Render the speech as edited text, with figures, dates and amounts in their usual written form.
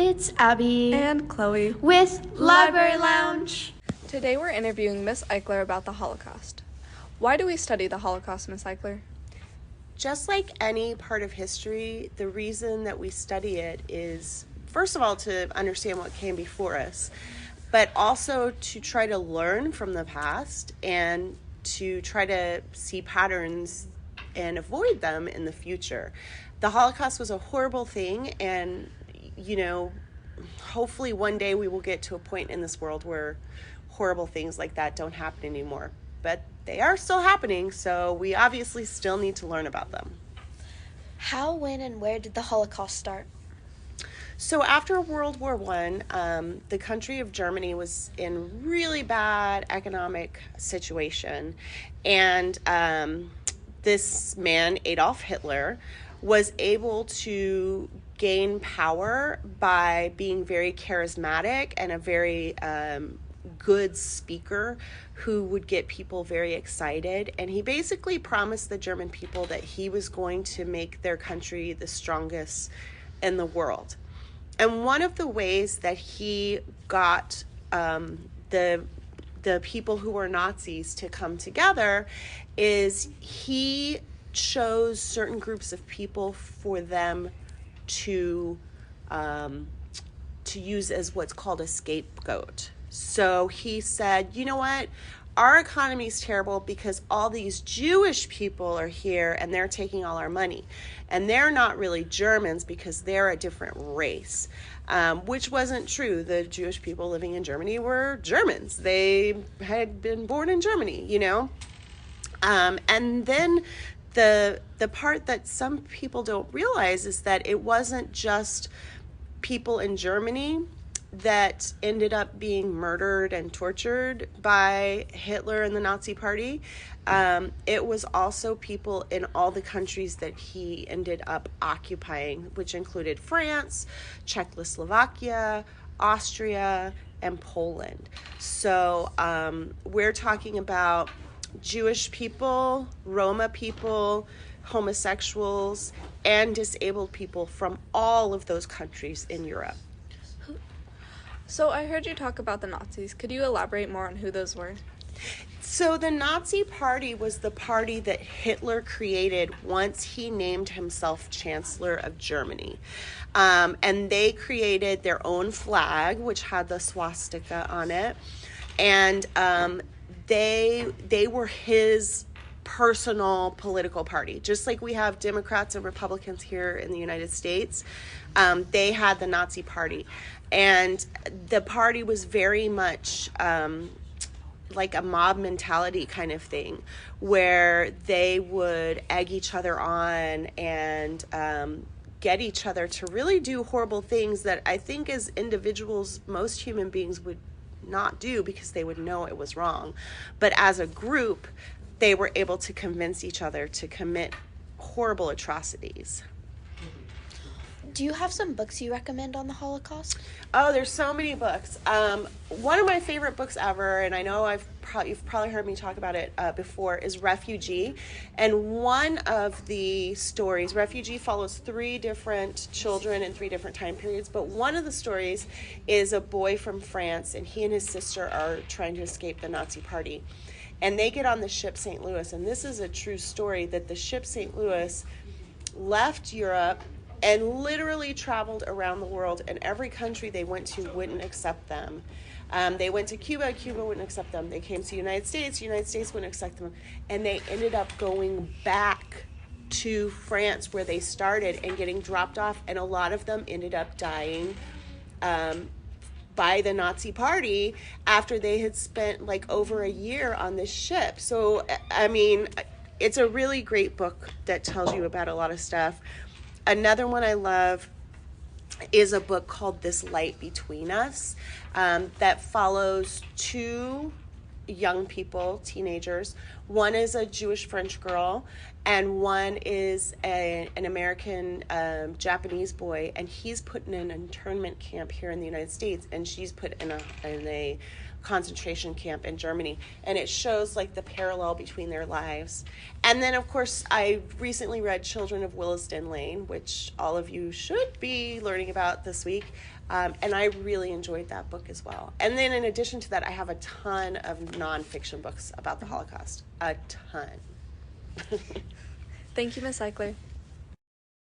it's Abby and Chloe with Library Lounge. Today we're interviewing Miss Eichler about the Holocaust. Why do we study the Holocaust, Miss Eichler? Just like any part of history, the reason that we study it is, first of all, to understand what came before us, but also to try to learn from the past and to try to see patterns and avoid them in the future. The Holocaust was a horrible thing, and, hopefully one day we will get to a point in this world where horrible things like that don't happen anymore. But they are still happening, so we obviously still need to learn about them. How, when, and where did the Holocaust start? So after World War I, the country of Germany was in really bad economic situation. And this man, Adolf Hitler, was able to gain power by being very charismatic and a very good speaker who would get people very excited. And he basically promised the German people that he was going to make their country the strongest in the world. And one of the ways that he got the people who were Nazis to come together is he chose certain groups of people for them to use as what's called a scapegoat. So he said, you know what? Our economy is terrible because all these Jewish people are here and they're taking all our money. And they're not really Germans because they're a different race, which wasn't true. The Jewish people living in Germany were Germans. They had been born in Germany, And then the part that some people don't realize is that it wasn't just people in Germany that ended up being murdered and tortured by Hitler and the Nazi Party. It was also people in all the countries that he ended up occupying, which included France, Czechoslovakia, Austria, and Poland. So we're talking about Jewish people, Roma people, homosexuals, and disabled people from all of those countries in Europe. So I heard you talk about the Nazis. Could you elaborate more on who those were? So the Nazi Party was the party that Hitler created once he named himself Chancellor of Germany. And they created their own flag, which had the swastika on it. And they were his personal political party. Just like we have Democrats and Republicans here in the United States, they had the Nazi Party. And the party was very much like a mob mentality kind of thing, where they would egg each other on and get each other to really do horrible things that I think as individuals, most human beings would not do because they would know it was wrong. But as a group, they were able to convince each other to commit horrible atrocities. Do you have some books you recommend on the Holocaust? Oh, there's so many books. One of my favorite books ever, and I know you've probably heard me talk about it before, is Refugee. And one of the stories, Refugee follows 3 different children in 3 different time periods, but one of the stories is a boy from France, and he and his sister are trying to escape the Nazi Party. And they get on the ship St. Louis, and this is a true story, that the ship St. Louis left Europe and literally traveled around the world, and every country they went to wouldn't accept them. They went to Cuba wouldn't accept them. They came to the United States wouldn't accept them. And they ended up going back to France where they started and getting dropped off, and a lot of them ended up dying by the Nazi Party after they had spent like over a year on this ship. So, I mean, it's a really great book that tells you about a lot of stuff. Another one I love is a book called This Light Between Us, that follows 2 young people, teenagers. One is a Jewish French girl, and one is an American Japanese boy, and he's put in an internment camp here in the United States, and she's put in a concentration camp in Germany, and it shows like the parallel between their lives. And then of course I recently read Children of Williston Lane, which all of you should be learning about this week, and I really enjoyed that book as well. And then in addition to that, I have a ton of nonfiction books about the Holocaust, a ton. Thank you, Miss Eichler.